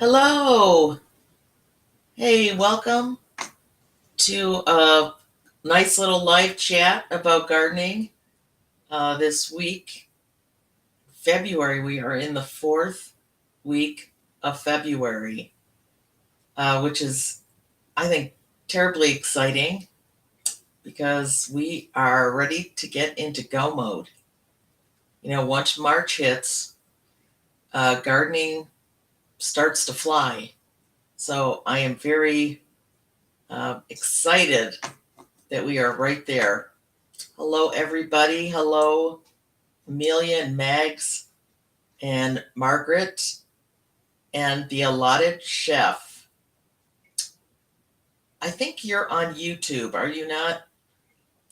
Hello. Hey, welcome to a nice little live chat about gardening. This week, February, we are in the fourth week of February, which is, I think, terribly exciting because we are ready to get into go mode. Once March hits, gardening starts to fly. So I am very excited that we are right there. Hello, everybody. Hello, Amelia and Mags and Margaret and the allotted chef. I think you're on YouTube. Are you not,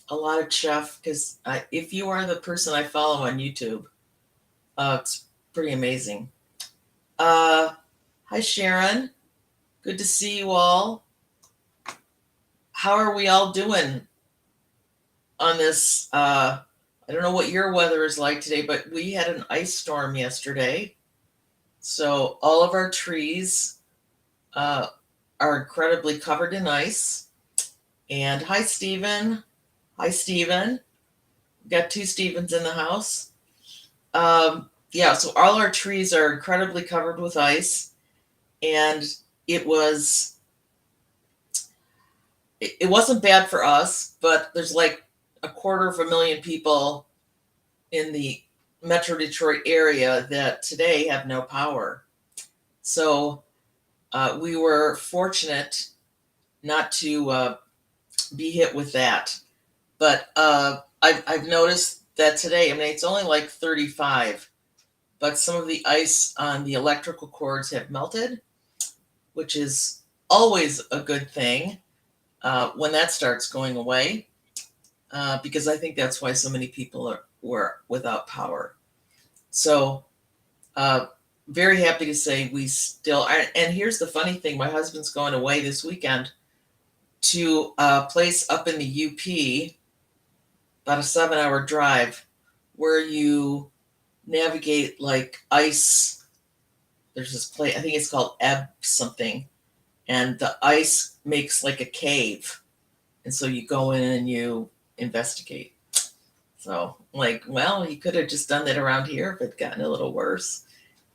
allotted chef? Because if you are the person I follow on YouTube, it's pretty amazing. Hi, Sharon. Good to see you all. How are we all doing on this? I don't know what your weather is like today, but we had an ice storm yesterday. So all of our trees uh, are incredibly covered in ice. And hi, Stephen. Hi, Stephen. We've got two Stevens in the house. Yeah, so all our trees are incredibly covered with ice. And it was it wasn't bad for us, but there's like 250,000 people in the Metro Detroit area that today have no power. So we were fortunate not to be hit with that. But I've noticed that today, I mean, it's only like 35, but some of the ice on the electrical cords have melted, which is always a good thing when that starts going away, because I think that's why so many people were without power. So, uh, very happy to say we still are. And here's the funny thing, my husband's going away this weekend to a place up in the UP, about a 7-hour drive, where you navigate like ice. There's this place, I think it's called Ebb something, and the ice makes like a cave. And so you go in and you investigate. So, like, well, he could have just done that around here if it gotten a little worse.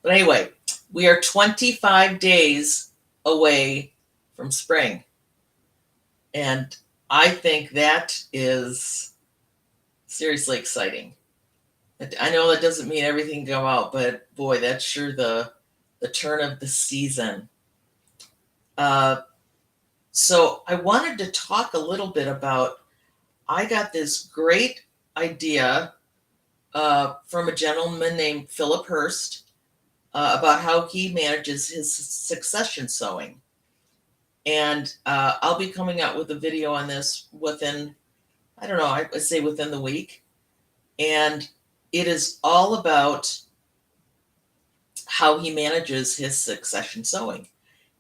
But anyway, we are 25 days away from spring. And I think that is seriously exciting. I know that doesn't mean everything can go out, but boy, that's sure the turn of the season. Uh, so I wanted to talk a little bit about. I got this great idea from a gentleman named Philip Hurst about how he manages his succession sowing, and I'll be coming out with a video on this within, I don't know, I would say within the week, and it is all about how he manages his succession sowing.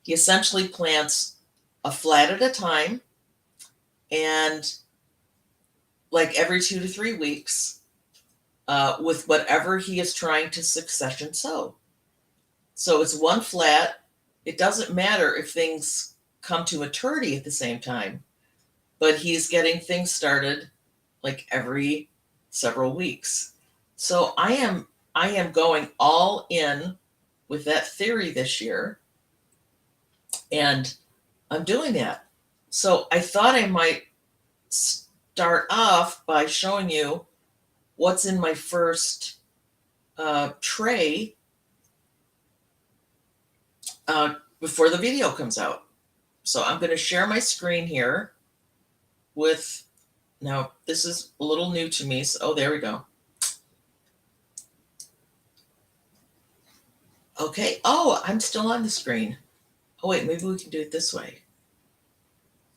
He essentially plants a flat at a time, and like every 2 to 3 weeks, with whatever he is trying to succession sow. So it's one flat. It doesn't matter if things come to maturity at the same time, but he's getting things started like every several weeks. So I am going all in with that theory this year, and I'm doing that. So I thought I might start off by showing you what's in my first tray before the video comes out. So I'm going to share my screen here with, now this is a little new to me. So, oh, there we go. Okay. Oh, I'm still on the screen. Oh, wait, maybe we can do it this way.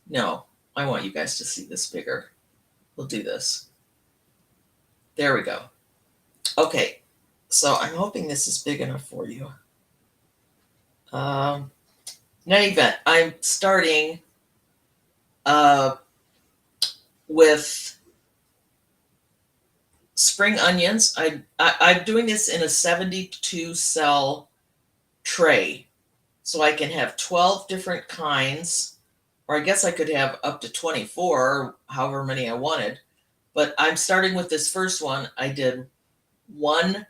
No, I want you guys to see this bigger. We'll do this. There we go. Okay. So I'm hoping this is big enough for you. In any event, I'm starting with spring onions. I'm doing this in a 72 cell tray. So I can have 12 different kinds, or I guess I could have up to 24, or however many I wanted. But I'm starting with this first one. I did one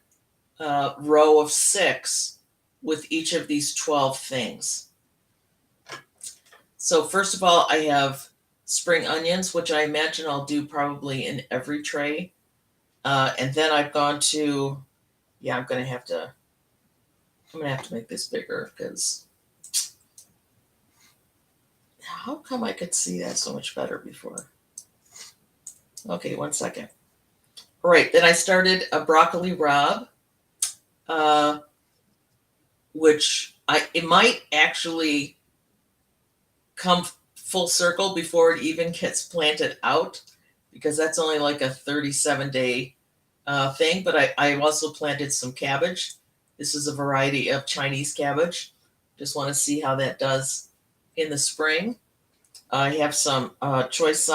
row of 6 with each of these 12 things. So first of all, I have spring onions, which I imagine I'll do probably in every tray. And then I've gone to, yeah, I'm gonna have to make this bigger because how come I could see that so much better before? Okay, 1 second. All right, then I started a broccoli rabe, uh, which it might actually come full circle before it even gets planted out, because that's only like a 37-day thing. But I also planted some cabbage. This is a variety of Chinese cabbage. Just want to see how that does in the spring. I have some choice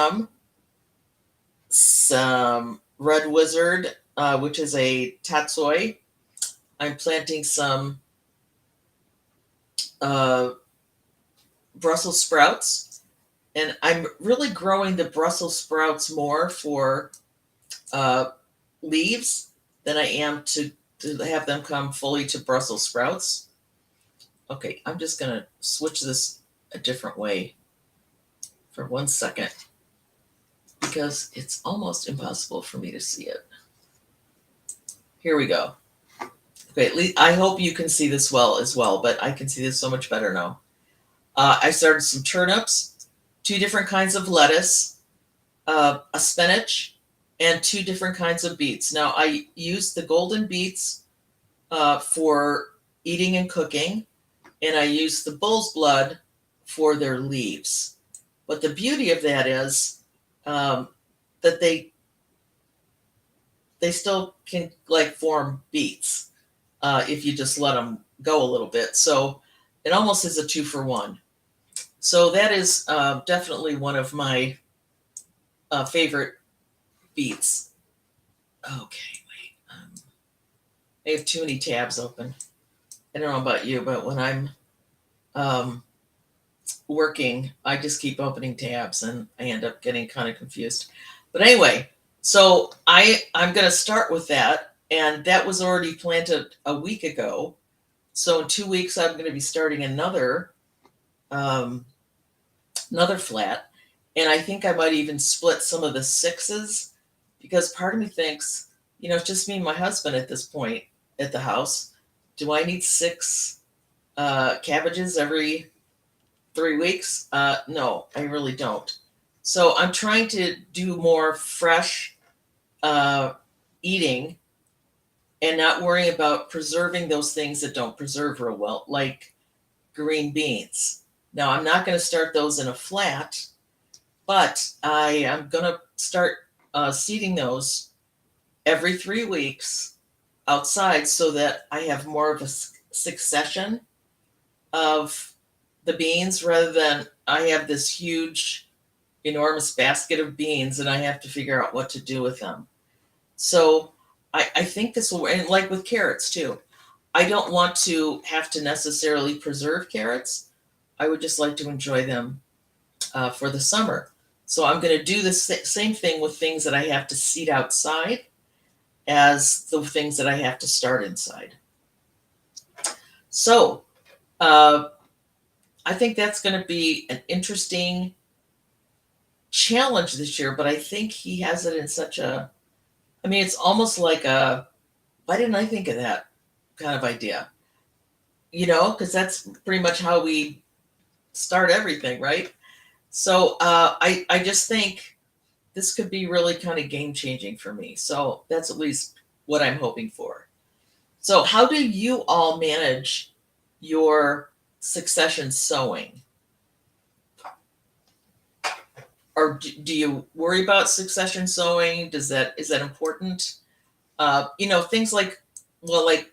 some red wizard, which is a tatsoi. I'm planting some uh, Brussels sprouts, and I'm really growing the Brussels sprouts more for uh, leaves than I am to have them come fully to Brussels sprouts. Okay, I'm just gonna switch this a different way for 1 second because it's almost impossible for me to see it. Here we go. Okay, at least I hope you can see this well as well, but I can see this so much better now. I started some turnips, 2 different kinds of lettuce, a spinach, and 2 different kinds of beets. Now I use the golden beets for eating and cooking, and I use the bull's blood for their leaves. But the beauty of that is that they still can like form beets if you just let them go a little bit. So it almost is a 2-for-1. So that is definitely one of my favorite beets. Okay, wait. I have too many tabs open. I don't know about you, but when I'm um, working, I just keep opening tabs and I end up getting kind of confused. But anyway, so I'm going to start with that, and that was already planted a week ago. So in 2 weeks, I'm going to be starting um, another flat, and I think I might even split some of the 6s because part of me thinks, it's just me and my husband at this point at the house. Do I need 6 cabbages every 3 weeks? No, I really don't. So I'm trying to do more fresh eating and not worry about preserving those things that don't preserve real well, like green beans. Now, I'm not going to start those in a flat, but I am going to start seeding those every 3 weeks outside so that I have more of a succession of the beans rather than I have this huge, enormous basket of beans and I have to figure out what to do with them. So I think this will, and like with carrots too, I don't want to have to necessarily preserve carrots. I would just like to enjoy them for the summer. So I'm going to do the same thing with things that I have to seed outside as the things that I have to start inside. So I think that's going to be an interesting challenge this year, but I think he has it in such a, it's almost like why didn't I think of that kind of idea? Because that's pretty much how we start everything, right? So I just think this could be really kind of game changing for me. So that's at least what I'm hoping for. So how do you all manage your succession sowing? Or do you worry about succession sowing? Is that important? Things like, well, like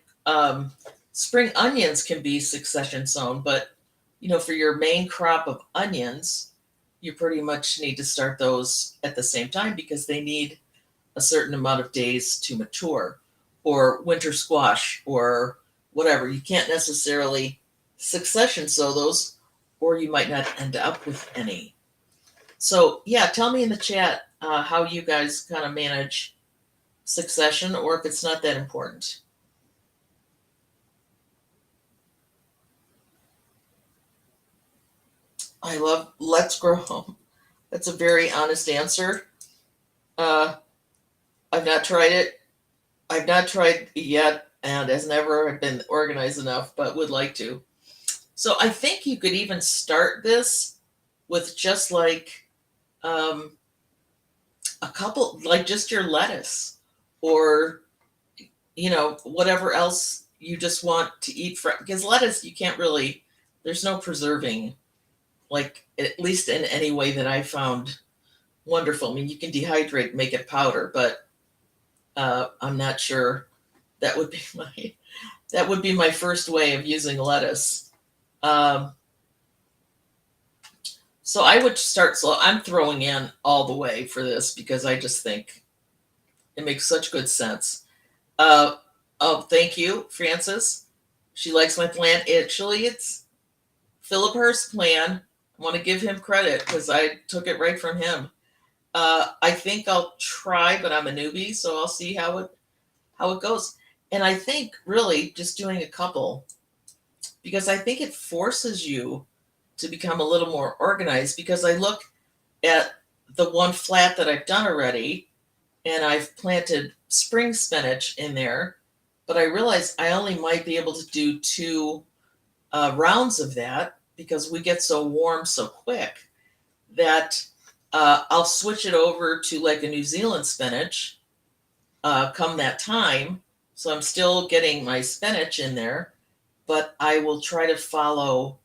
spring onions can be succession sown, but for your main crop of onions, you pretty much need to start those at the same time because they need a certain amount of days to mature. Or winter squash or whatever. You can't necessarily succession sow those, or you might not end up with any. So, yeah, tell me in the chat how you guys kind of manage succession, or if it's not that important. I love Let's Grow. That's a very honest answer. Uh, I've not tried it. I've not tried it yet, and has never been organized enough, but would like to. So I think you could even start this with just like um, a couple, like just your lettuce, or whatever else you just want to eat. Because lettuce, you can't really. There's no preserving, like at least in any way that I found wonderful. I mean, you can dehydrate, make it powder, but I'm not sure that would be my first way of using lettuce. Um, so I would start slow. I'm throwing in all the way for this because I just think it makes such good sense. Uh, oh, thank you, Francis. She likes my plan. Actually, it's Philip Hurst's plan. I want to give him credit because I took it right from him. I think I'll try, but I'm a newbie, so I'll see how it goes. And I think really just doing a couple, because I think it forces you to become a little more organized. Because I look at the one flat that I've done already, and I've planted spring spinach in there, but I realize I only might be able to do two rounds of that because we get so warm so quick that I'll switch it over to like a New Zealand spinach come that time. So I'm still getting my spinach in there, but I will try to follow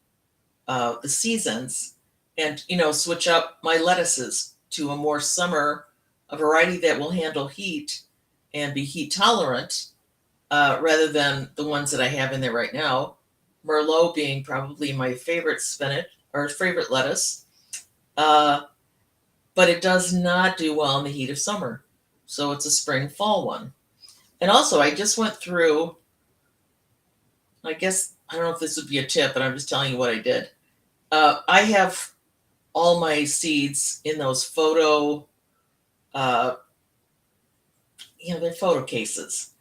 the seasons and, switch up my lettuces to a more summer, a variety that will handle heat and be heat tolerant rather than the ones that I have in there right now. Merlot being probably my favorite spinach or favorite lettuce. Uh, but it does not do well in the heat of summer. So it's a spring fall one. And also, I just went through, I guess, I don't know if this would be a tip, but I'm just telling you what I did. I have all my seeds in those uh, they're photo cases.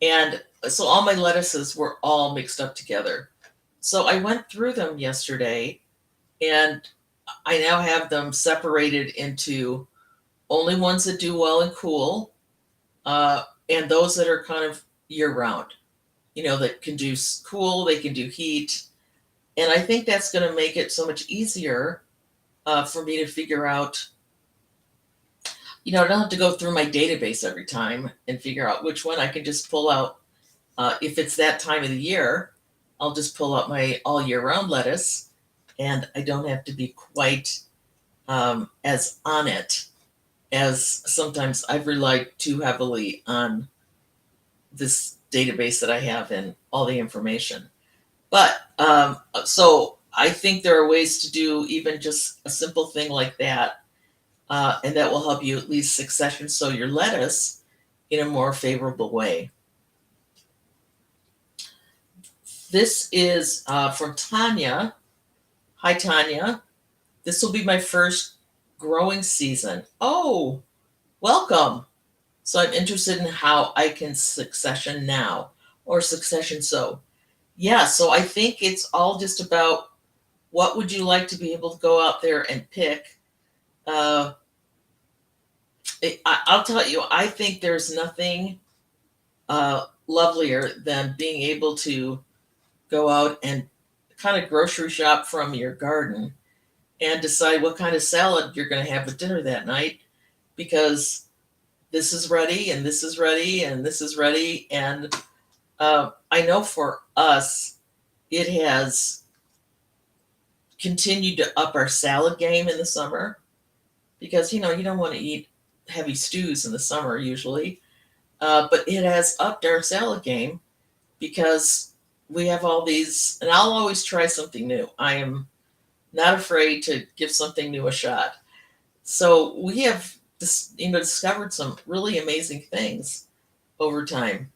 And so all my lettuces were all mixed up together. So I went through them yesterday, and I now have them separated into only ones that do well and cool, and those that are kind of year round, that can do cool, they can do heat. And I think that's going to make it so much easier for me to figure out. I don't have to go through my database every time and figure out which one I can just pull out. If it's that time of the year, I'll just pull out my all year round lettuce, and I don't have to be quite as on it as sometimes I've relied too heavily on this database that I have and all the information. But so I think there are ways to do even just a simple thing like that, and that will help you at least succession sow your lettuce in a more favorable way. This is from Tanya. Hi, Tanya. This will be my first growing season. Oh, welcome. So I'm interested in how I can succession now or succession sow. Yeah, so I think it's all just about what would you like to be able to go out there and pick. I'll tell you, I think there's nothing lovelier than being able to go out and kind of grocery shop from your garden and decide what kind of salad you're going to have for dinner that night, because this is ready and this is ready and this is ready. And I know for us, it has continued to up our salad game in the summer, because you don't want to eat heavy stews in the summer usually, but it has upped our salad game because we have all these, and I'll always try something new. I am not afraid to give something new a shot. So we have discovered some really amazing things over time.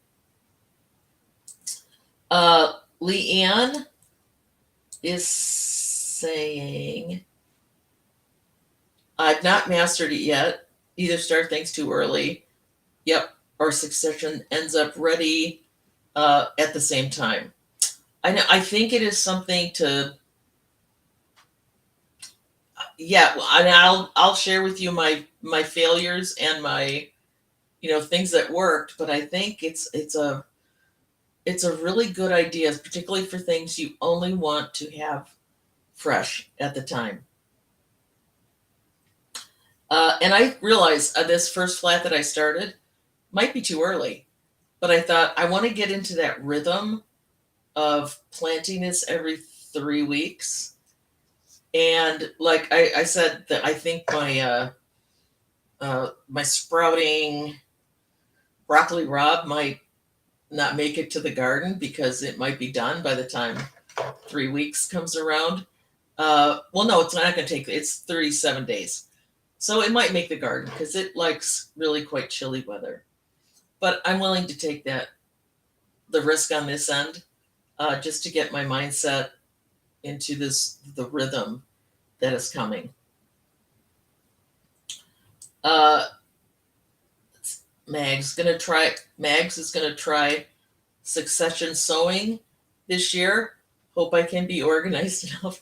Leanne, is saying, I've not mastered it yet. Either start things too early. Yep. Or succession ends up ready at the same time. I know. I think it is something to. Yeah. Well, I'll share with you my failures and my things that worked. But I think it's a really good idea, particularly for things you only want to have fresh at the time. And I realized this first flat that I started might be too early, but I thought I want to get into that rhythm of planting this every 3 weeks. And like I said, that I think my sprouting broccoli rabe might not make it to the garden because it might be done by the time 3 weeks comes around. Well, no, it's not going to take. It's 37 days, so it might make the garden because it likes really quite chilly weather. But I'm willing to take the risk on this end, just to get my mindset into the rhythm that is coming. Uh, Mags is gonna try succession sowing this year. Hope I can be organized enough.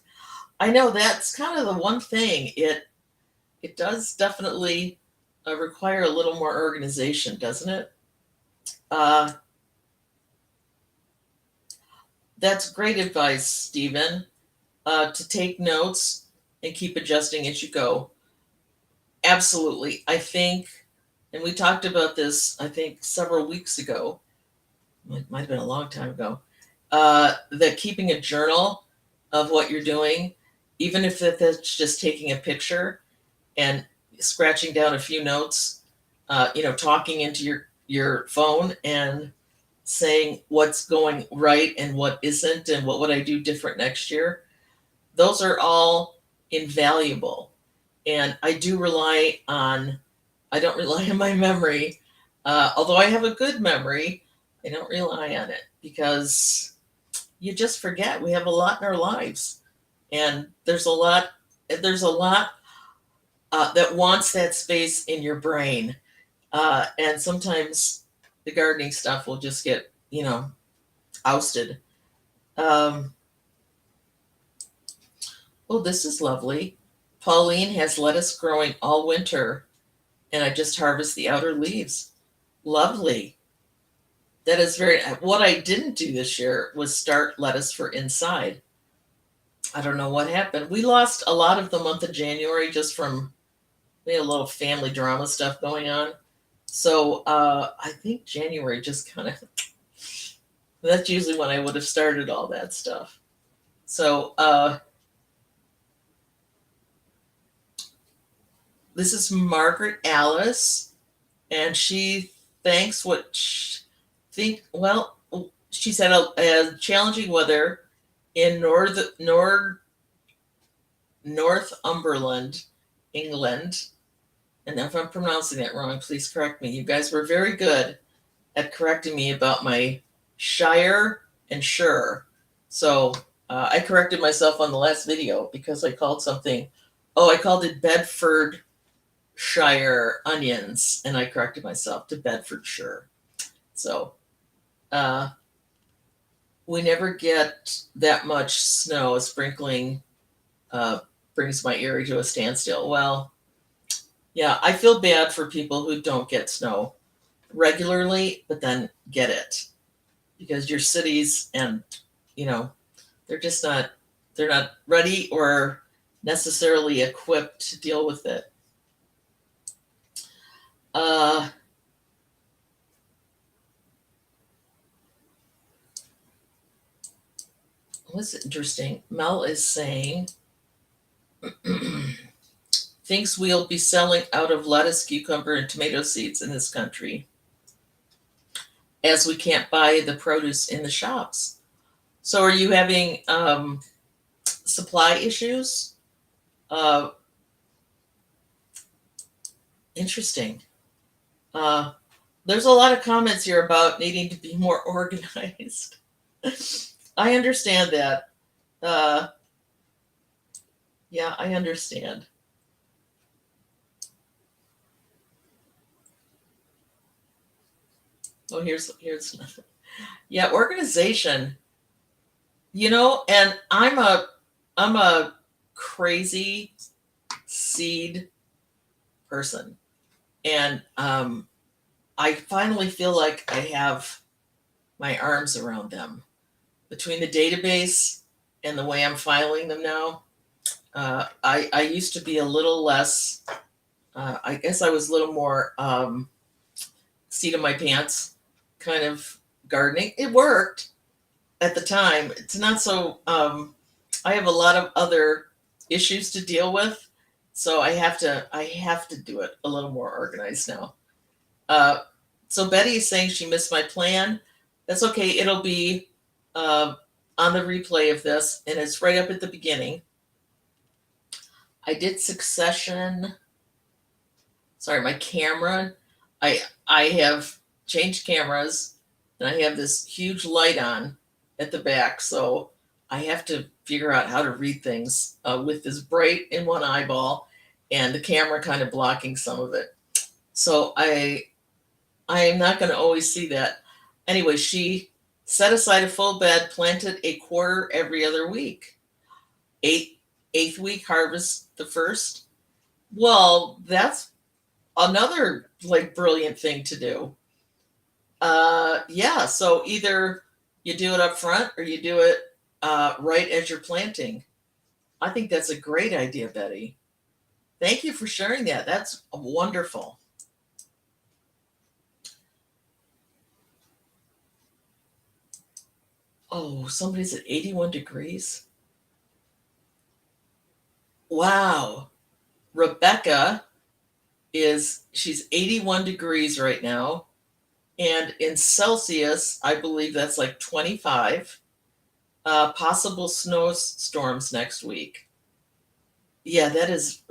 I know that's kind of the one thing. It does definitely require a little more organization, doesn't it? Uh, that's great advice, Stephen. To take notes and keep adjusting as you go. Absolutely. I think, and we talked about this, I think, several weeks ago. It might have been a long time ago. That keeping a journal of what you're doing, even if that's just taking a picture and scratching down a few notes, talking into your phone and saying what's going right and what isn't, and what would I do different next year. Those are all invaluable. And I don't rely on my memory. Although I have a good memory, I don't rely on it because you just forget. We have a lot in our lives, and there's a lot that wants that space in your brain. And sometimes the gardening stuff will just get, ousted. Um, oh, this is lovely. Pauline has lettuce growing all winter, and I just harvest the outer leaves. Lovely. That is very. What I didn't do this year was start lettuce for inside. I don't know what happened. We lost a lot of the month of January just from we had a little family drama stuff going on. So I think January just kind of. That's usually when I would have started all that stuff. So this is Margaret Alice, and she thanks what think. Well, she said a challenging weather in Northumberland, England. And if I'm pronouncing that wrong, please correct me. You guys were very good at correcting me about my shire and sure. So I corrected myself on the last video because I called something. Oh, I called it Bedfordshire onions, and I corrected myself to Bedfordshire. So we never get that much snow. Sprinkling uh, brings my ear to a standstill. Well, yeah, I feel bad for people who don't get snow regularly, but then get it because your cities and you know they're just not they're not ready or necessarily equipped to deal with it. Uh, what's interesting? Mel is saying thinks we'll be selling out of lettuce, cucumber, and tomato seeds in this country as we can't buy the produce in the shops. So, are you having supply issues? Uh, Interesting. Uh, there's a lot of comments here about needing to be more organized. I understand that. Uh, yeah, I understand. Oh, here's yeah, organization. And I'm a crazy seed person, and I finally feel like I have my arms around them between the database and the way I'm filing them now. I used to be a little less. I guess I was a little more seat of my pants kind of gardening. It worked at the time. It's not so. I have a lot of other issues to deal with, so I have to do it a little more organized now. Uh, so Betty is saying she missed my plan. That's okay. It'll be uh, on the replay of this, and it's right up at the beginning. I did Succession. Sorry, my camera. I have changed cameras, and I have this huge light on at the back, so I have to figure out how to read things with this bright in one eyeball and the camera kind of blocking some of it. So I am not going to always see that. Anyway, she set aside a full bed, planted a quarter every other week. Eighth week harvest the first. Well, that's another like brilliant thing to do. Yeah, so either you do it up front or you do it right as you're planting. I think that's a great idea, Betty. Thank you for sharing that. That's wonderful. Oh, somebody's at 81 degrees. Wow. Rebecca she's 81 degrees right now. And in Celsius, I believe that's like 25. Possible snowstorms next week. Yeah, that is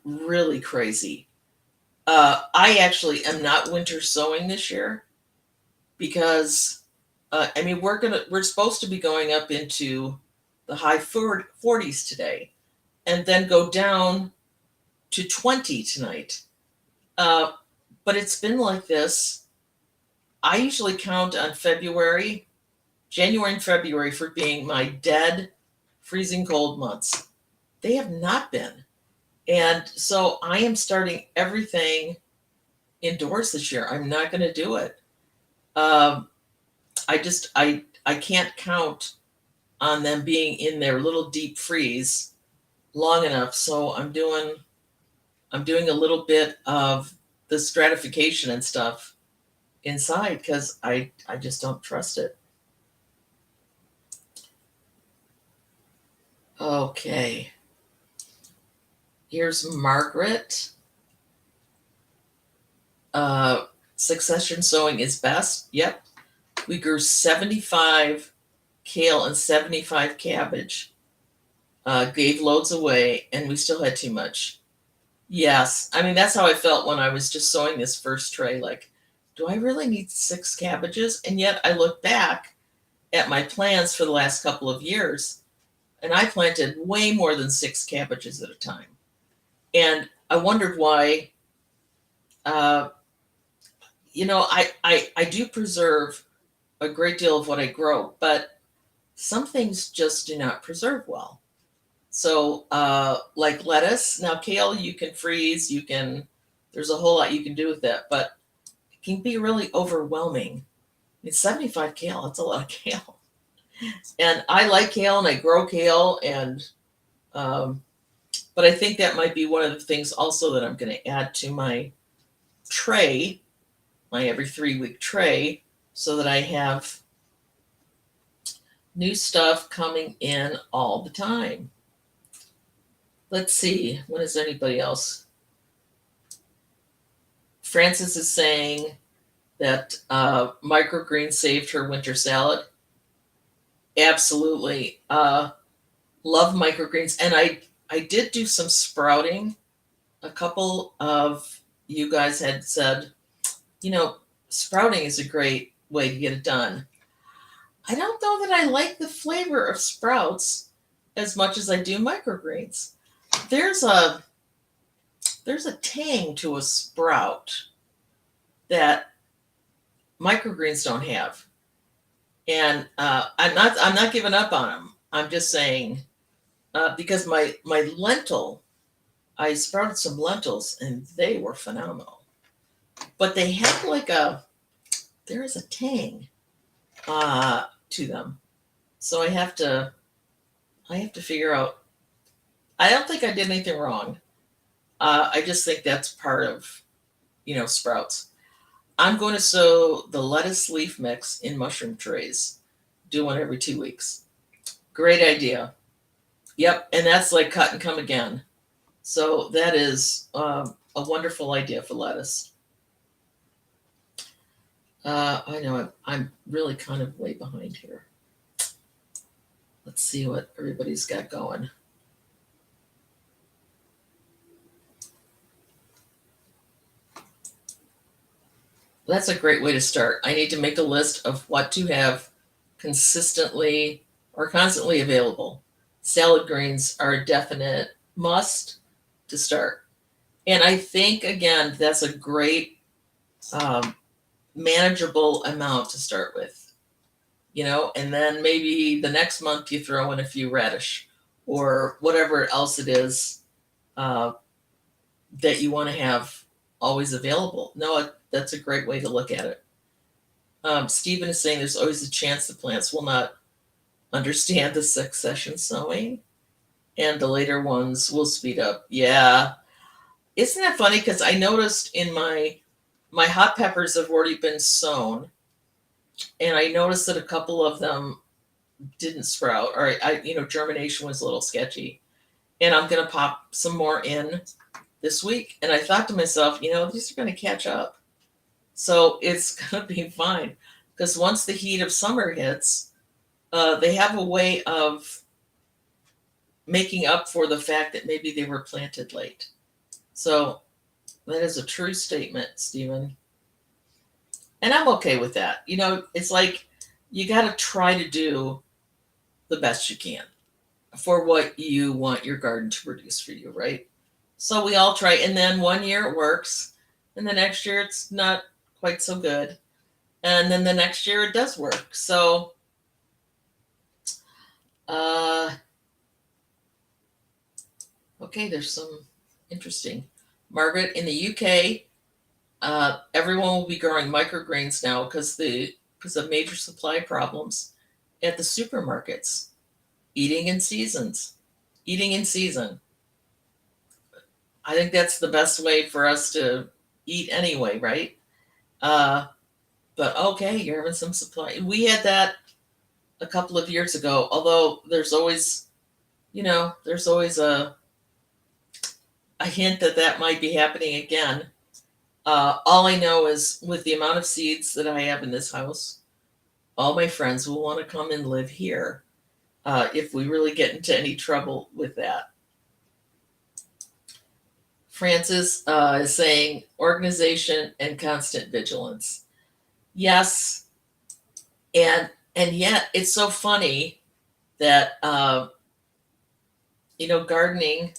really crazy. I actually am not winter sowing this year because, I mean, we're supposed to be going up into the high 40s today, and then go down to 20 tonight. Uh, but it's been like this. I usually count on January and February for being my dead, freezing cold months. They have not been. And so I am starting everything indoors this year. I'm not going to do it. Um, I can't count on them being in their little deep freeze long enough. So I'm doing a little bit of the stratification and stuff inside because I just don't trust it. Okay. Here's Margaret. Succession sowing is best. Yep. We grew 75 kale and 75 cabbage. Gave loads away, and we still had too much. Yes. I mean, that's how I felt when I was just sowing this first tray. Like, do I really need 6 cabbages? And yet I look back at my plans for the last couple of years, and I planted way more than 6 cabbages at a time. And I wondered why. Uh, I do preserve a great deal of what I grow, but some things just do not preserve well. So, like lettuce, now kale, you can freeze, there's a whole lot you can do with that, but it can be really overwhelming. It's 75 kale, that's a lot of kale. And I like kale and I grow kale, um, but I think that might be one of the things also that I'm going to add to my tray, my every 3 week tray, so that I have new stuff coming in all the time. Let's see, what is anybody else? Frances is saying that microgreens saved her winter salad. Absolutely. Love microgreens. And I did do some sprouting. A couple of you guys had said, sprouting is a great way to get it done. I don't know that I like the flavor of sprouts. as much as I do microgreens. There's a there's a tang to a sprout that microgreens don't have, and I'm not giving up on them. I'm just saying because my lentil, I sprouted some lentils and they were phenomenal, but they have like a there is a tang to them, so I have to figure out. I don't think I did anything wrong. I just think that's part of sprouts. I'm going to sow the lettuce leaf mix in mushroom trays. Do one every 2 weeks. Great idea. Yep, and that's like cut and come again. So that is a wonderful idea for lettuce. I know I'm really kind of way behind here. Let's see what everybody's got going. That's a great way to start. I need to make a list of what to have consistently or constantly available. Salad greens are a definite must to start. And I think, again, that's a great um, manageable amount to start with, and then maybe the next month you throw in a few radish or whatever else it is uh, that you want to have always available. No, that's a great way to look at it. Stephen is saying there's always a chance the plants will not understand the succession sowing and the later ones will speed up. Yeah. Isn't that funny? Because I noticed in my hot peppers have already been sown, and I noticed that a couple of them didn't sprout, or germination was a little sketchy. And I'm going to pop some more in this week. And I thought to myself, these are going to catch up. So it's going to be fine. Because once the heat of summer hits, they have a way of making up for the fact that maybe they were planted late. So that is a true statement, Stephen. And I'm okay with that. It's like you got to try to do the best you can for what you want your garden to produce for you, right? So we all try, and then one year it works, and the next year it's not quite so good, and then the next year it does work. So, okay, there's some interesting. Margaret, in the UK, everyone will be growing microgreens now because of major supply problems at the supermarkets. Eating in seasons. Eating in season. I think that's the best way for us to eat anyway, right? But okay, you're having some supply. We had that a couple of years ago, although there's always a hint that might be happening again. All I know is with the amount of seeds that I have in this house, all my friends will want to come and live here if we really get into any trouble with that. Francis is saying organization and constant vigilance. Yes, and yet it's so funny that gardening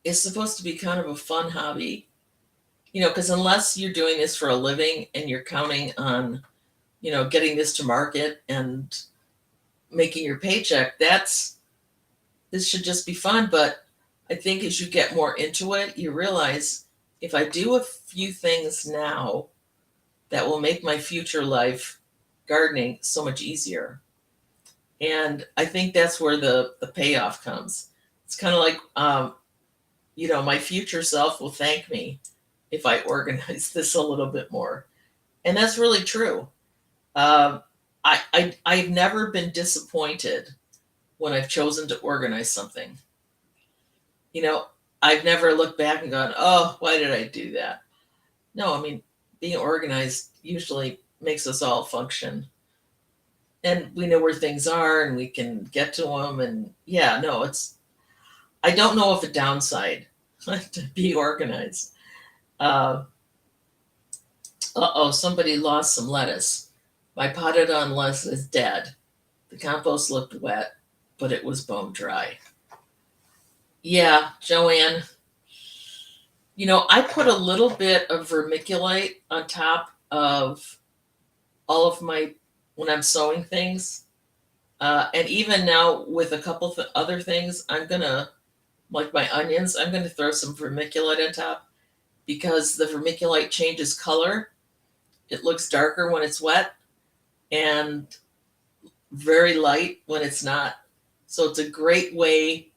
is supposed to be kind of a fun hobby. Because unless you're doing this for a living and you're counting on getting this to market and making your paycheck, this should just be fun. But I think as you get more into it, you realize if I do a few things now that will make my future life gardening so much easier. And I think that's where the payoff comes. It's kind of like, my future self will thank me if I organize this a little bit more. And that's really true. I've never been disappointed when I've chosen to organize something. I've never looked back and gone, oh, why did I do that? No, I mean, being organized usually makes us all function. And we know where things are and we can get to them. And yeah, no, I don't know if a downside to be organized. Somebody lost some lettuce. My potted on lettuce is dead. The compost looked wet, but it was bone dry. Yeah, Joanne, I put a little bit of vermiculite on top of all of my, when I'm sowing things. And even now with a couple of other things, I'm going to, like my onions, I'm going to throw some vermiculite on top because the vermiculite changes color. It looks darker when it's wet and very light when it's not. So it's a great way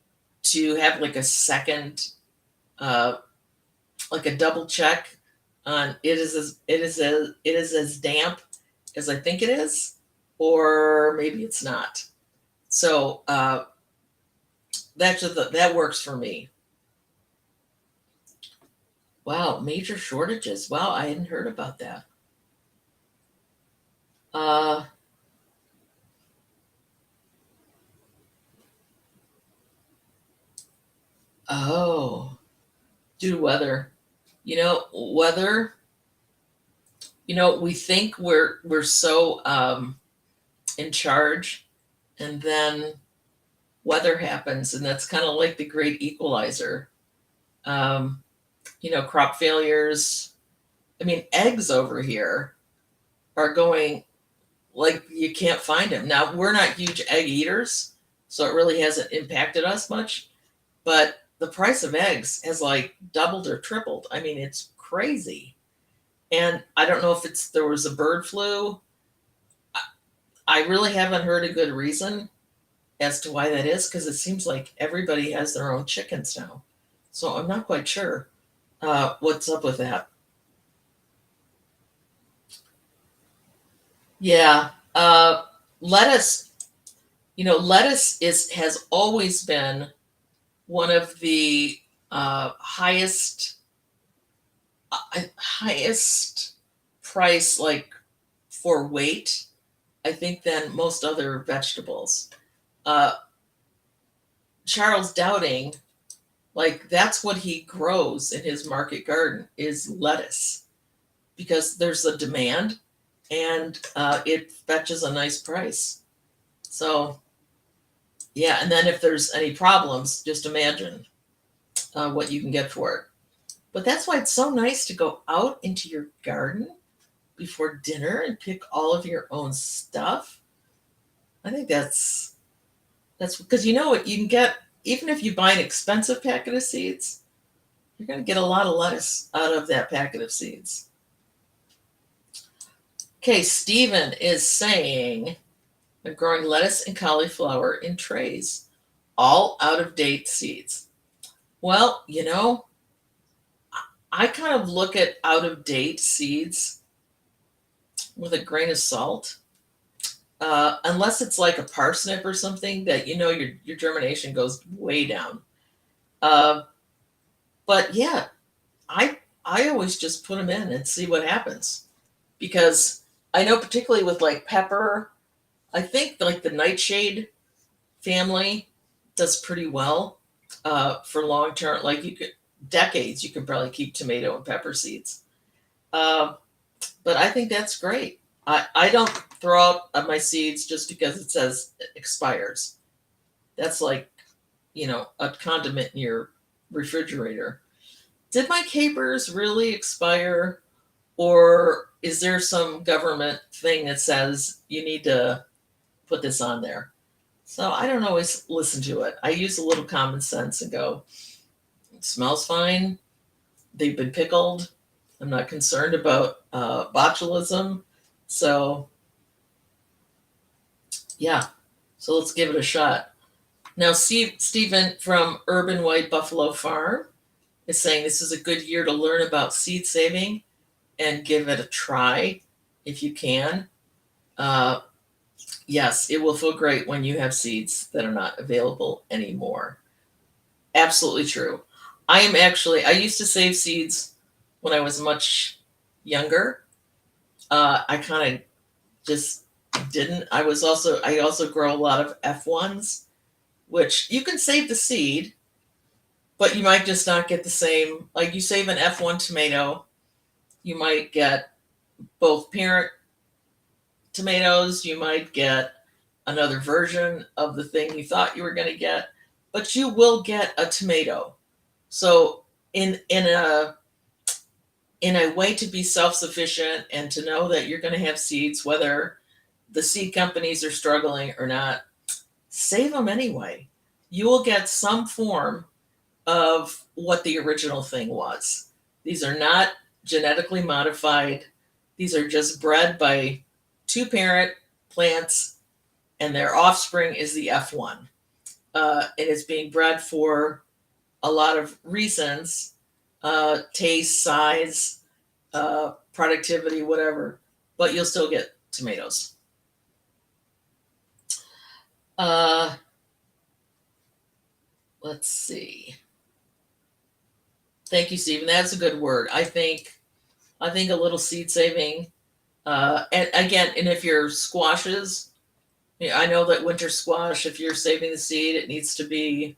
to have like a second, uh, like a double check on it is as damp as I think it is, or maybe it's not. So that works for me. Wow, major shortages. Wow, I hadn't heard about that. Uh, oh, due to weather. Weather. We think we're so in charge, and then weather happens, and that's kind of like the great equalizer. Um, crop failures. I mean, eggs over here are going like you can't find them. Now, we're not huge egg eaters, so it really hasn't impacted us much, but the price of eggs has like doubled or tripled. I mean, it's crazy. And I don't know if there was a bird flu. I really haven't heard a good reason as to why that is because it seems like everybody has their own chickens now. So I'm not quite sure what's up with that. Yeah. Lettuce, lettuce has always been one of the highest price, like for weight, I think, than most other vegetables. Uh, Charles Dowding, like that's what he grows in his market garden is lettuce because there's a demand and it fetches a nice price. So yeah, and then if there's any problems, just imagine what you can get for it. But that's why it's so nice to go out into your garden before dinner and pick all of your own stuff. I think that's because you know what you can get even if you buy an expensive packet of seeds, you're going to get a lot of lettuce out of that packet of seeds. Okay, Stephen is saying I'm growing lettuce and cauliflower in trays, all out of date seeds. Well, I kind of look at out of date seeds with a grain of salt. Unless it's like a parsnip or something that your germination goes way down. Uh, but yeah, I always just put them in and see what happens because I know particularly with like pepper, I think like the nightshade family does pretty well for long term. Like decades, you can probably keep tomato and pepper seeds. Uh, but I think that's great. I don't throw out my seeds just because it says it expires. That's like, a condiment in your refrigerator. Did my capers really expire? Or is there some government thing that says you need to put this on there? So I don't always listen to it. I use a little common sense and go, it smells fine. They've been pickled. I'm not concerned about botulism. So yeah, so let's give it a shot. Now, Stephen from Urban White Buffalo Farm is saying this is a good year to learn about seed saving and give it a try if you can. Uh, yes, it will feel great when you have seeds that are not available anymore. Absolutely true. I used to save seeds when I was much younger. I kind of just didn't. I also grow a lot of F1s, which you can save the seed, but you might just not get the same. Like you save an F1 tomato, you might get both parent tomatoes, you might get another version of the thing you thought you were going to get, but you will get a tomato. So in a way to be self-sufficient and to know that you're going to have seeds, whether the seed companies are struggling or not, save them anyway. You will get some form of what the original thing was. These are not genetically modified. These are just bred by two parent plants, and their offspring is the F1. It is being bred for a lot of reasons, taste, size, productivity, whatever, but you'll still get tomatoes. Uh, let's see. Thank you, Stephen. That's a good word. I think a little seed saving. And again, and if your squashes, I know that winter squash, if you're saving the seed, it needs to be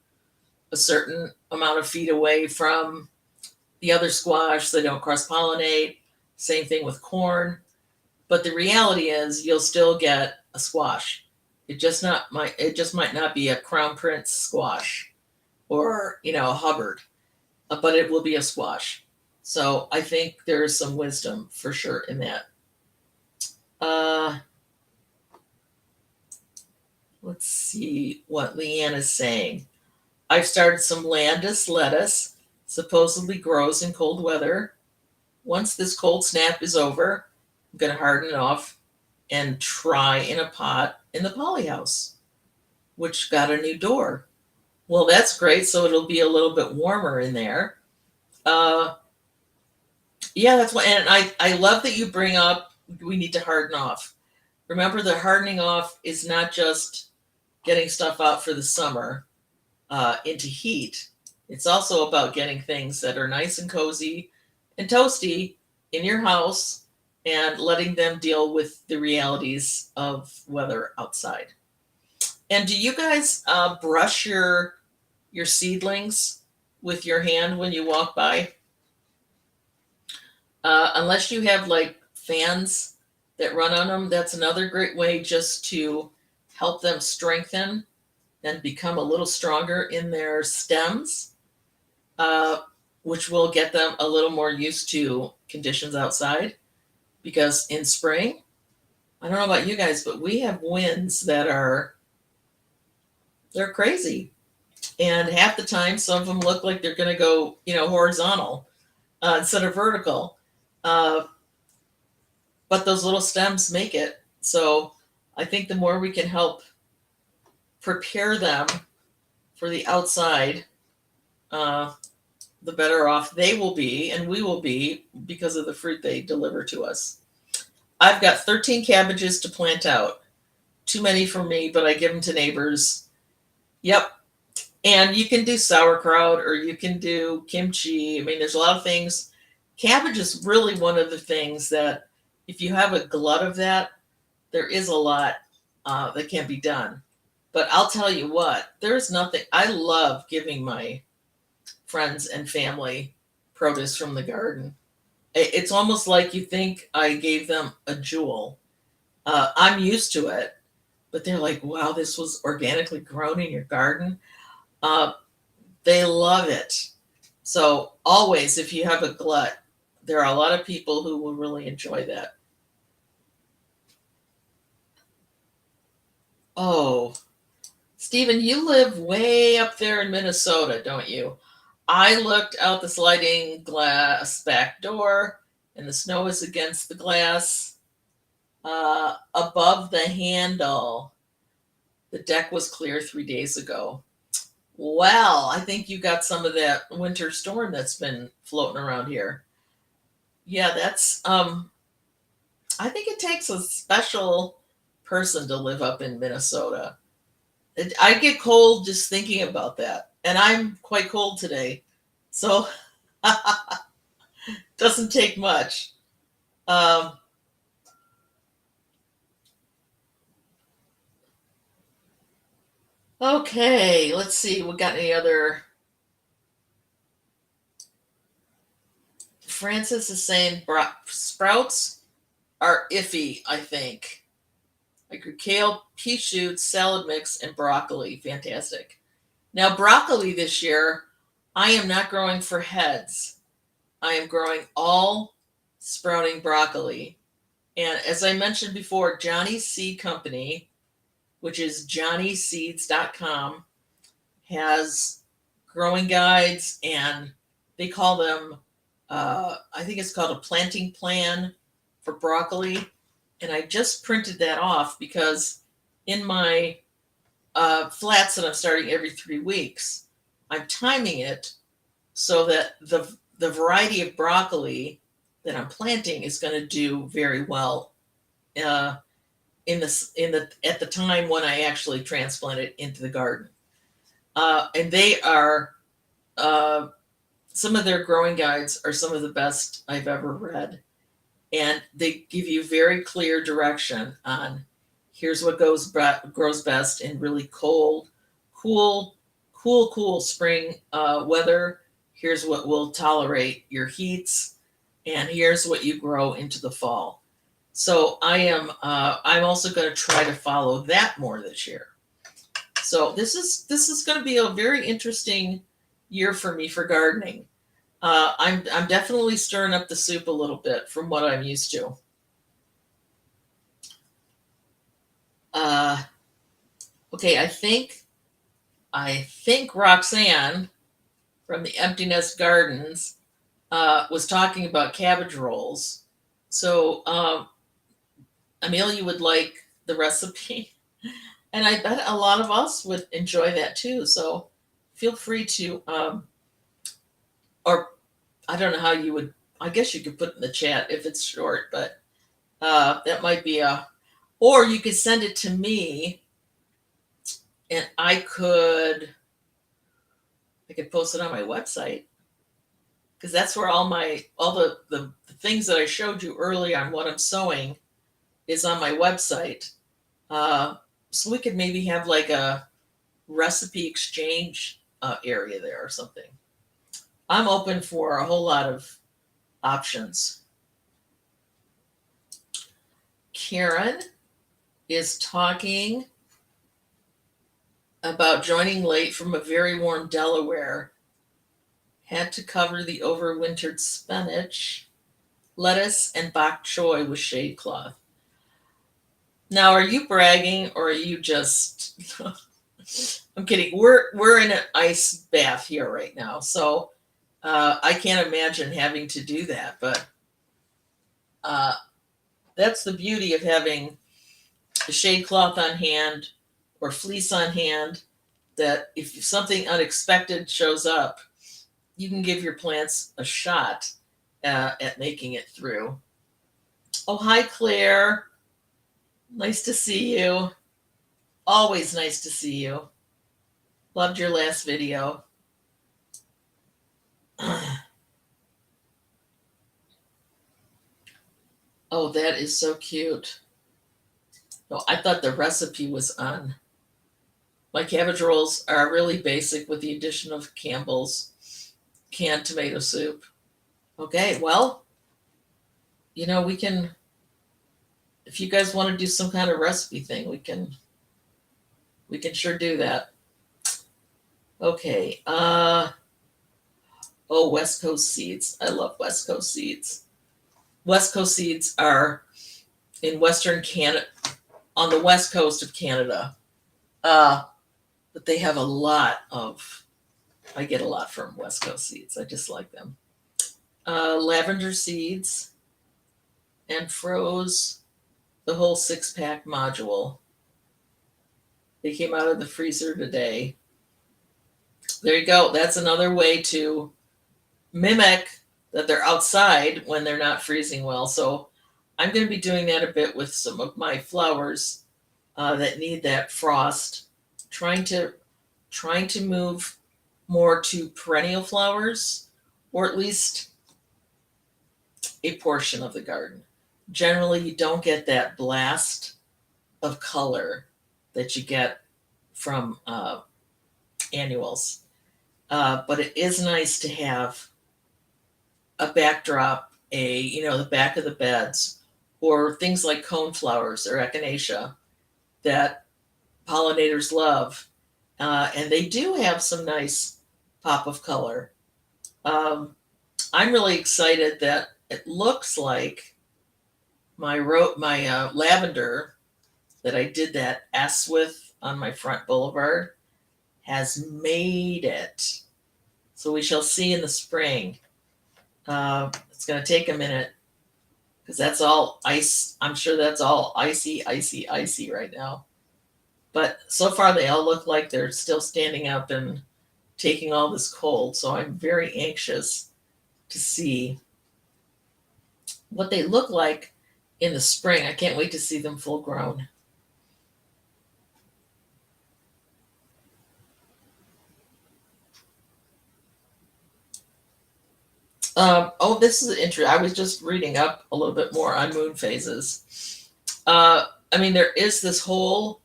a certain amount of feet away from the other squash so they don't cross pollinate. Same thing with corn. But the reality is you'll still get a squash. It just might not be a Crown Prince squash or, a Hubbard, but it will be a squash. So I think there's some wisdom for sure in that. Let's see what Leanne is saying. I've started some Landis lettuce, supposedly grows in cold weather. Once this cold snap is over, I'm going to harden it off and try in a pot in the polyhouse, which got a new door. Well, that's great. So it'll be a little bit warmer in there. Yeah, that's what, and I love that you bring up we need to harden off. Remember, the hardening off is not just getting stuff out for the summer into heat. It's also about getting things that are nice and cozy and toasty in your house and letting them deal with the realities of weather outside. And do you guys brush your seedlings with your hand when you walk by? Unless you have like fans that run on them, that's another great way just to help them strengthen and become a little stronger in their stems, which will get them a little more used to conditions outside. Because in spring, I don't know about you guys, but we have winds that they're crazy. And half the time, some of them look like they're going to go, horizontal instead of vertical. But those little stems make it. So I think the more we can help prepare them for the outside, the better off they will be and we will be because of the fruit they deliver to us. I've got 13 cabbages to plant out. Too many for me, but I give them to neighbors. Yep. And you can do sauerkraut or you can do kimchi. I mean, there's a lot of things. Cabbage is really one of the things that if you have a glut of that, there is a lot that can be done. But I'll tell you what, there's nothing. I love giving my friends and family produce from the garden. It's almost like you think I gave them a jewel. I'm used to it, but they're like, wow, this was organically grown in your garden. They love it. So always, if you have a glut, there are a lot of people who will really enjoy that. Oh, Stephen, you live way up there in Minnesota, don't you? I looked out the sliding glass back door, and the snow is against the glass above the handle. The deck was clear 3 days ago. Well, I think you got some of that winter storm that's been floating around here. Yeah, that's I think it takes a special person to live up in Minnesota. I get cold just thinking about that. And I'm quite cold today. So doesn't take much. Um, okay, let's see. We got any other? Francis is saying sprouts are iffy, I think. I grew kale, pea shoots, salad mix, and broccoli. Fantastic. Now, broccoli this year, I am not growing for heads. I am growing all sprouting broccoli. And as I mentioned before, Johnny's Seed Company, which is johnnyseeds.com, has growing guides, and they call them, I think it's called a planting plan for broccoli. And I just printed that off because in my flats that I'm starting every 3 weeks, I'm timing it so that the variety of broccoli that I'm planting is going to do very well uh, in the at the time when I actually transplant it into the garden. And they are some of their growing guides are some of the best I've ever read, and they give you very clear direction on here's what grows best in really cool, cool spring weather. Here's what will tolerate your heats, and here's what you grow into the fall. So I'm also going to try to follow that more this year. So this is going to be a very interesting year for me for gardening. I'm definitely stirring up the soup a little bit from what I'm used to. Uh, okay, I think Roxanne from the Empty Nest Gardens was talking about cabbage rolls. So Amelia would like the recipe, and I bet a lot of us would enjoy that too. So feel free to, or I don't know how you would. I guess you could put it in the chat if it's short, but that might be or you could send it to me, and I could post it on my website because that's where all the things that I showed you earlier on what I'm sowing is on my website. Uh, so we could maybe have like a recipe exchange area there or something. I'm open for a whole lot of options. Karen is talking about joining late from a very warm Delaware. Had to cover the overwintered spinach, lettuce, and bok choy with shade cloth. Now, are you bragging or are you just? I'm kidding. We're in an ice bath here right now, so I can't imagine having to do that. But uh, that's the beauty of having a shade cloth on hand or fleece on hand. That if something unexpected shows up, you can give your plants a shot at making it through. Oh, hi, Claire. Nice to see you. Always nice to see you. Loved your last video. Oh, that is so cute. No, I thought the recipe was on. My cabbage rolls are really basic with the addition of Campbell's canned tomato soup. Okay, well, we can, if you guys want to do some kind of recipe thing, we can sure do that. Okay. Oh, West Coast seeds. I love West Coast seeds. West Coast seeds are in Western Canada, on the west coast of Canada. But they have a lot of, I get a lot from West Coast seeds. I just like them. Lavender seeds, and froze the whole 6-pack module. They came out of the freezer today. There you go. That's another way to mimic that they're outside when they're not freezing well. So I'm going to be doing that a bit with some of my flowers that need that frost. Trying to move more to perennial flowers, or at least a portion of the garden. Generally, you don't get that blast of color that you get from annuals. But it is nice to have a backdrop, the back of the beds, or things like coneflowers or echinacea. that pollinators love. And they do have some nice pop of color. Um, I'm really excited that it looks like my lavender that I did that S with on my front boulevard has made it. So we shall see in the spring. It's going to take a minute because that's all ice. I'm sure that's all icy, icy, icy right now. But so far, they all look like they're still standing up and taking all this cold. So I'm very anxious to see what they look like in the spring. I can't wait to see them full grown. This is interesting. I was just reading up a little bit more on moon phases. I mean, there is this whole,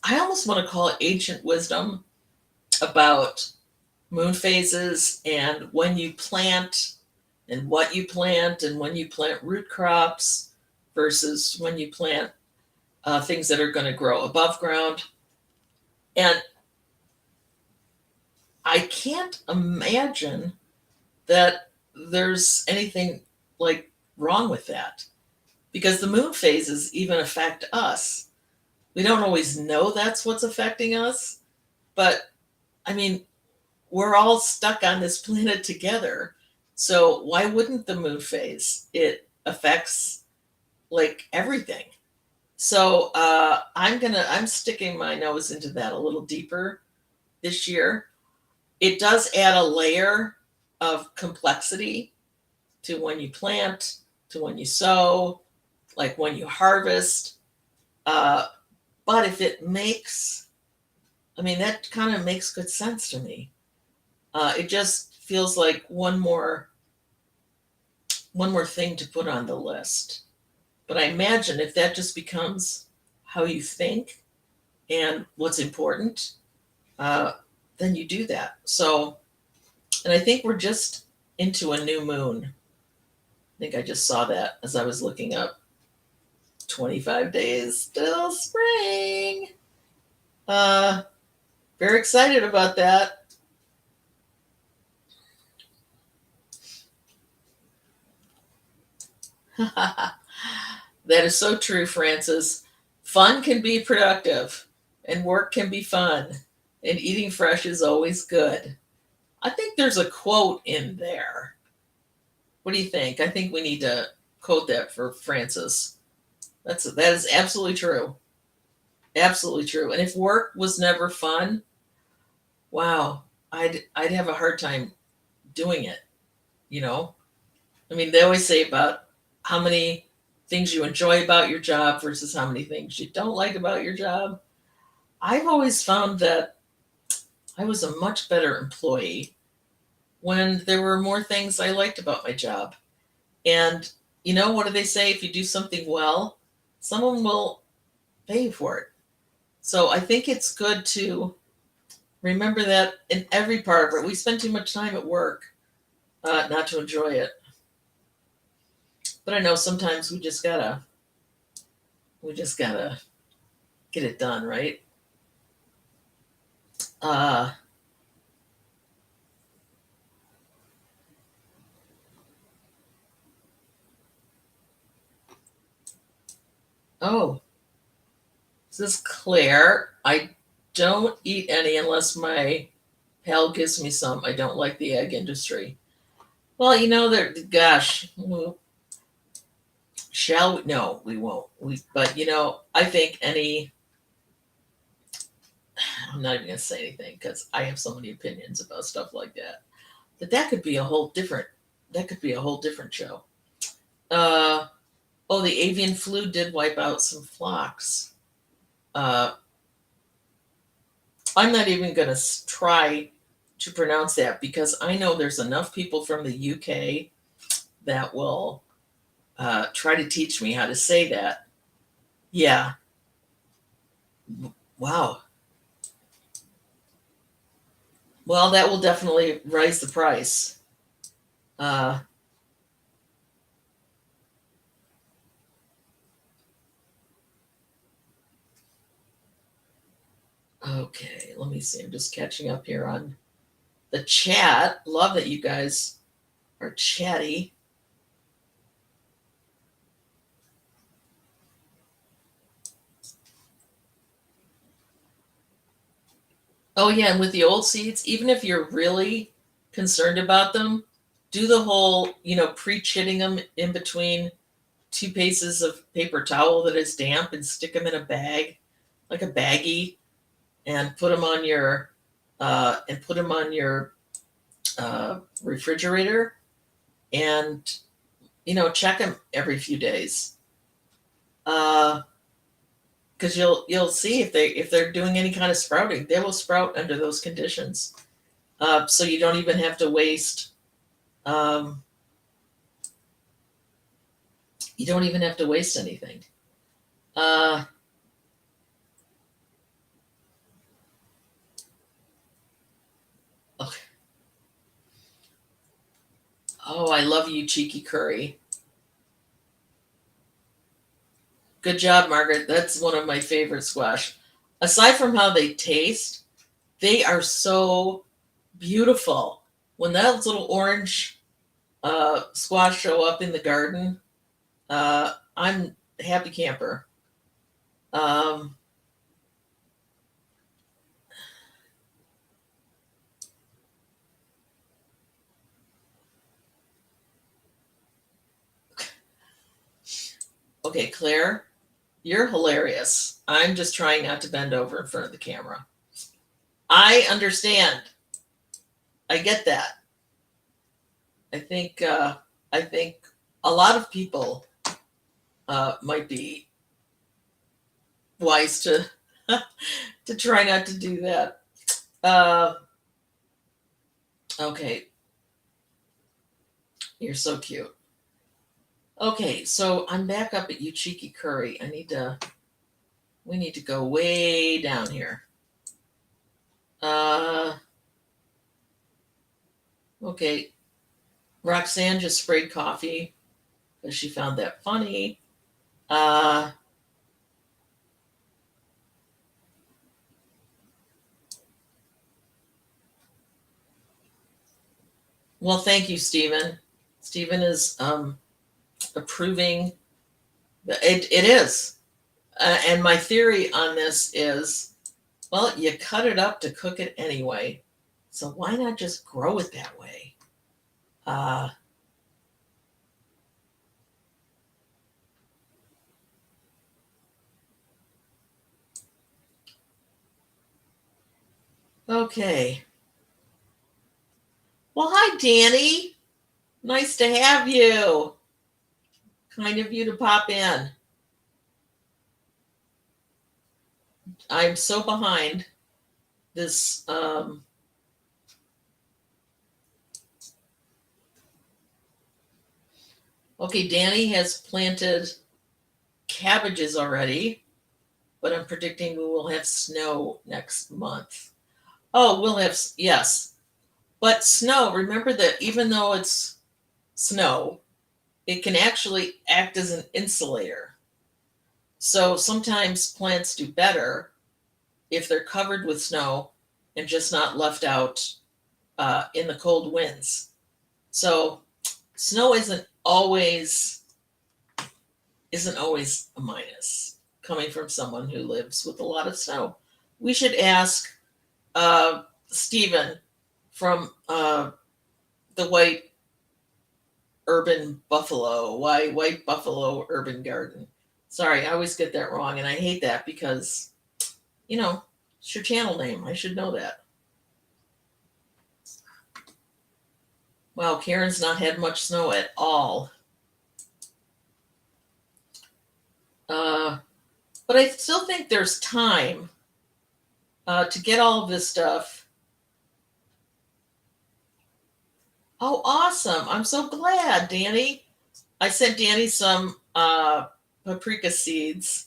I almost want to call it ancient wisdom about moon phases and when you plant and what you plant and when you plant root crops versus when you plant things that are going to grow above ground. And I can't imagine that there's anything like wrong with that because the moon phases even affect us. We don't always know that's what's affecting us, but I mean, we're all stuck on this planet together. So why wouldn't the moon phase? It affects like everything. So I'm sticking my nose into that a little deeper this year. It does add a layer of complexity to when you plant, to when you sow, like when you harvest. Uh, but if it makes, I mean, that kind of makes good sense to me. It just feels like one more thing to put on the list. But I imagine if that just becomes how you think and what's important, uh, then you do that. So, and I think we're just into a new moon. I think I just saw that as I was looking up 25 days till spring. Uh, Very excited about that. That is so true, Francis. Fun can be productive, and work can be fun, and eating fresh is always good. I think there's a quote in there. What do you think? I think we need to quote that for Francis. That is absolutely true. Absolutely true. And if work was never fun, wow, I'd have a hard time doing it, you know? I mean, they always say about how many things you enjoy about your job versus how many things you don't like about your job. I've always found that I was a much better employee when there were more things I liked about my job. And what do they say? If you do something well, someone will pay you for it. So I think it's good to remember that in every part of it. We spend too much time at work not to enjoy it. But I know sometimes we just gotta get it done, right? Uh, oh, this is Claire. I don't eat any unless my pal gives me some. I don't like the egg industry. Well, there. Gosh, shall we? No, we won't. But I think any. I'm not even gonna say anything because I have so many opinions about stuff like that. But that could be a whole different. That could be a whole different show. Uh, oh, the avian flu did wipe out some flocks. Uh, I'm not even gonna try to pronounce that because I know there's enough people from the UK that will try to teach me how to say that. Yeah. Wow. Well, that will definitely raise the price. Uh, Okay, let me see. I'm just catching up here on the chat. Love that you guys are chatty. Oh yeah, and with the old seeds, even if you're really concerned about them, do the whole, pre-chitting them in between two pieces of paper towel that is damp and stick them in a bag, like a baggie, and put them on your refrigerator, and check them every few days. Because you'll see if they're doing any kind of sprouting, they will sprout under those conditions. So you don't even have to waste. Um, you don't even have to waste anything. Uh, okay. Oh, I love you, cheeky curry. Good job, Margaret. That's one of my favorite squash. Aside from how they taste, they are so beautiful. When that little orange squash show up in the garden, I'm a happy camper. Um, okay, Claire, you're hilarious. I'm just trying not to bend over in front of the camera. I understand. I get that. I think I think a lot of people might be wise to to try not to do that. Uh, okay, you're so cute. Okay, so I'm back up at you, cheeky curry. We need to go way down here. Uh, okay, Roxanne just sprayed coffee because she found that funny. Uh, well, thank you, Stephen. Stephen is approving. It is. And my theory on this is, well, you cut it up to cook it anyway. So why not just grow it that way? Uh, okay. Well, hi, Danny. Nice to have you. Kind of you to pop in. I'm so behind this. Okay, Danny has planted cabbages already, but I'm predicting we will have snow next month. Oh, we'll have, yes. But snow, remember that even though it's snow, it can actually act as an insulator. So sometimes plants do better if they're covered with snow and just not left out in the cold winds. So snow isn't always a minus coming from someone who lives with a lot of snow. We should ask Stephen from the White Buffalo Urban Garden. Sorry, I always get that wrong, and I hate that because, it's your channel name. I should know that. Wow, Karen's not had much snow at all. Uh, but I still think there's time to get all of this stuff. Oh, awesome. I'm so glad, Danny. I sent Danny some paprika seeds,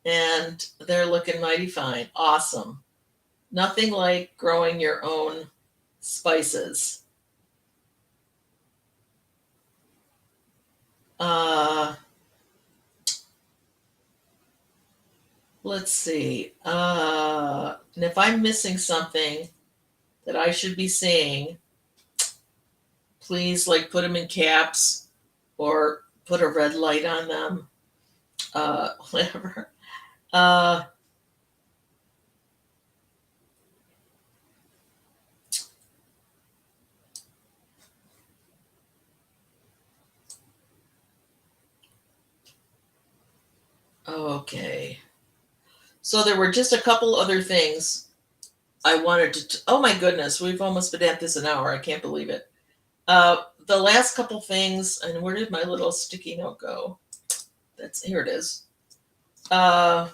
and they're looking mighty fine. Awesome. Nothing like growing your own spices. Uh, Let's see. And if I'm missing something that I should be saying, please like put them in caps or put a red light on them. Whatever. Uh, okay. So there were just a couple other things I wanted to. Oh my goodness, we've almost been at this an hour. I can't believe it. The last couple things, and where did my little sticky note go? That's here it is. Uh,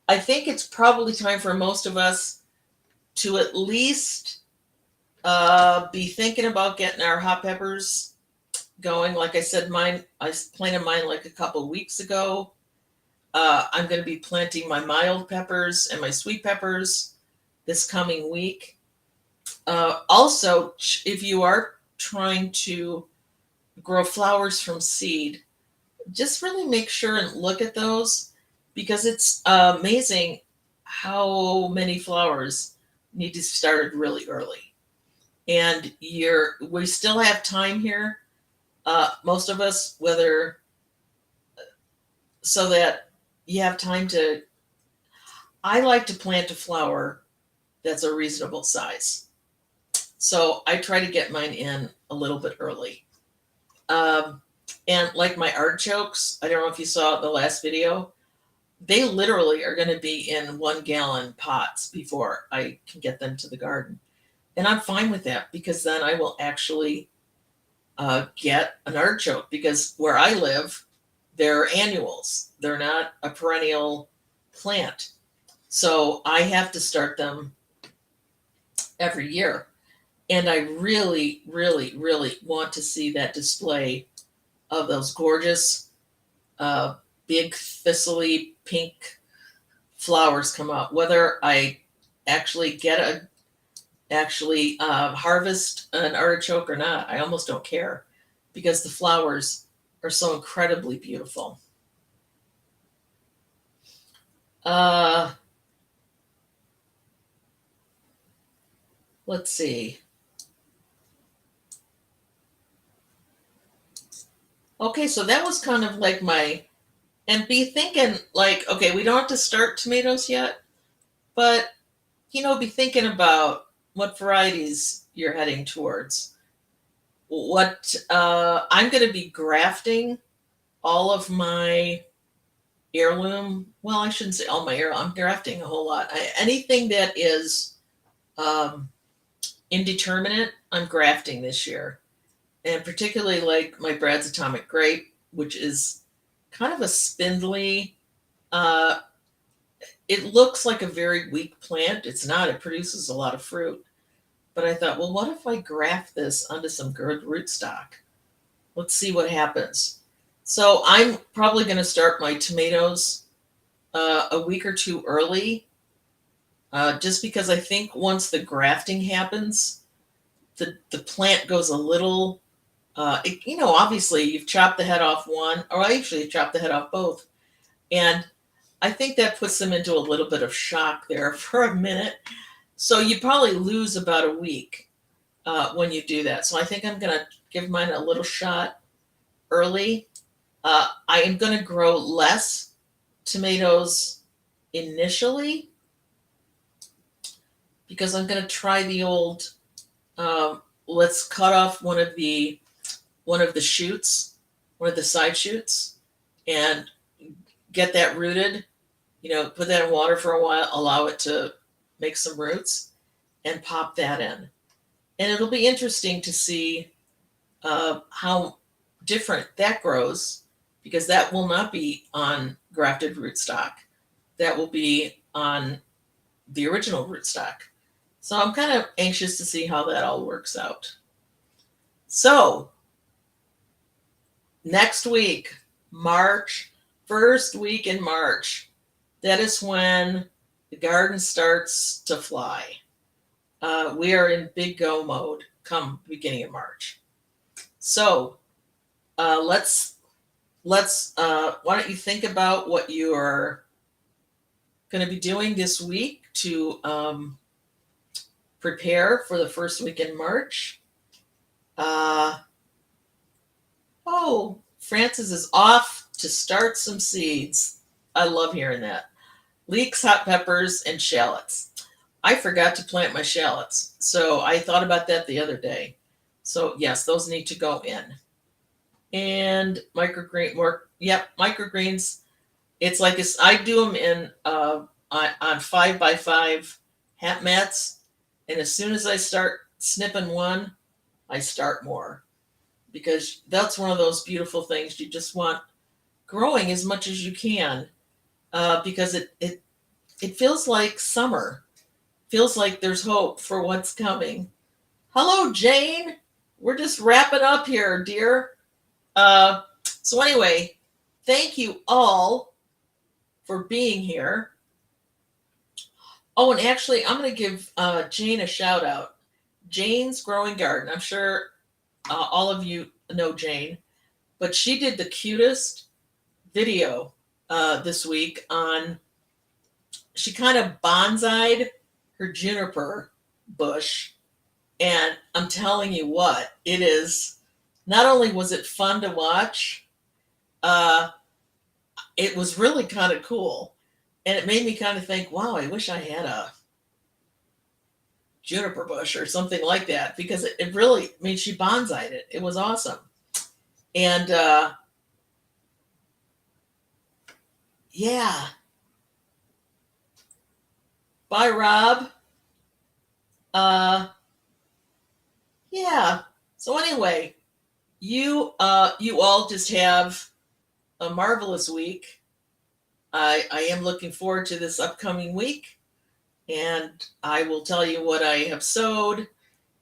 I think it's probably time for most of us to at least be thinking about getting our hot peppers going. Like I said, I planted mine like a couple weeks ago. I'm going to be planting my mild peppers and my sweet peppers this coming week. Also, if you are trying to grow flowers from seed, just really make sure and look at those because it's amazing how many flowers need to start really early. And we still have time here. Most of us, whether so that you have time to. I like to plant a flower that's a reasonable size. So I try to get mine in a little bit early. Um, and like my artichokes, I don't know if you saw the last video, they literally are going to be in 1 gallon pots before I can get them to the garden. And I'm fine with that because then I will actually get an artichoke because where I live, they're annuals. They're not a perennial plant. So I have to start them every year. And I really, really, really want to see that display of those gorgeous, uh, big, thistly pink flowers come out. Whether I actually harvest an artichoke or not, I almost don't care because the flowers are so incredibly beautiful. Uh, let's see. Okay, so that was kind of like and be thinking like, okay, we don't have to start tomatoes yet, but be thinking about what varieties you're heading towards. What I'm going to be grafting all of my heirloom. Well, I shouldn't say all my heirloom. I'm grafting a whole lot. Anything that is um, indeterminate, I'm grafting this year, and particularly like my Brad's Atomic Grape, which is kind of a spindly. Uh, it looks like a very weak plant. It's not. It produces a lot of fruit. But I thought, well, what if I graft this onto some good rootstock? Let's see what happens. So I'm probably going to start my tomatoes a week or two early, just because I think once the grafting happens, the plant goes a little. Obviously you've chopped the head off one, or I actually chopped the head off both, and I think that puts them into a little bit of shock there for a minute. So you probably lose about a week when you do that. So I think I'm going to give mine a little shot early. I am going to grow less tomatoes initially because I'm going to try the old. Let's cut off one of the shoots, one of the side shoots, and get that rooted. Put that in water for a while, allow it to make some roots, and pop that in. And it'll be interesting to see how different that grows because that will not be on grafted rootstock. That will be on the original rootstock. So I'm kind of anxious to see how that all works out. So next week, March, first week in March, that is when the garden starts to fly. We are in big go mode come beginning of March. So let's why don't you think about what your going to be doing this week to prepare for the first week in March. Uh, oh, Francis is off to start some seeds. I love hearing that. Leeks, hot peppers, and shallots. I forgot to plant my shallots, so I thought about that the other day. So yes, those need to go in. And microgreens. It's like I do them in on 5x5 hat mats, and as soon as I start snipping one, I start more, because that's one of those beautiful things you just want growing as much as you can, because it feels like summer, feels like there's hope for what's coming. Hello, Jane. We're just wrapping up here, dear. So anyway, thank you all for being here. Oh, and actually, I'm going to give Jane a shout out. Jane's Growing Garden. I'm sure all of you know Jane, but she did the cutest video this week on. She kind of bonsai'd her juniper bush, and I'm telling you what, it is. Not only was it fun to watch, uh, it was really kind of cool, and it made me kind of think, wow, I wish I had a juniper bush or something like that, because it really, I mean, she bonsai'd it. It was awesome. And yeah. Bye, Rob. Yeah. So anyway, you all just have a marvelous week. I am looking forward to this upcoming week, and I will tell you what I have sowed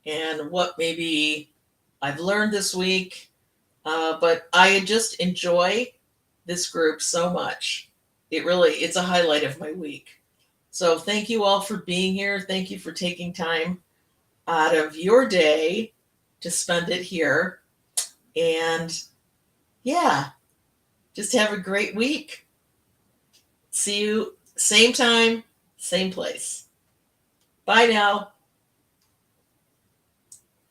and what maybe I've learned this week. But I just enjoy this group so much. It's a highlight of my week. So thank you all for being here. Thank you for taking time out of your day to spend it here. And yeah, just have a great week. See you same time, same place. Bye now.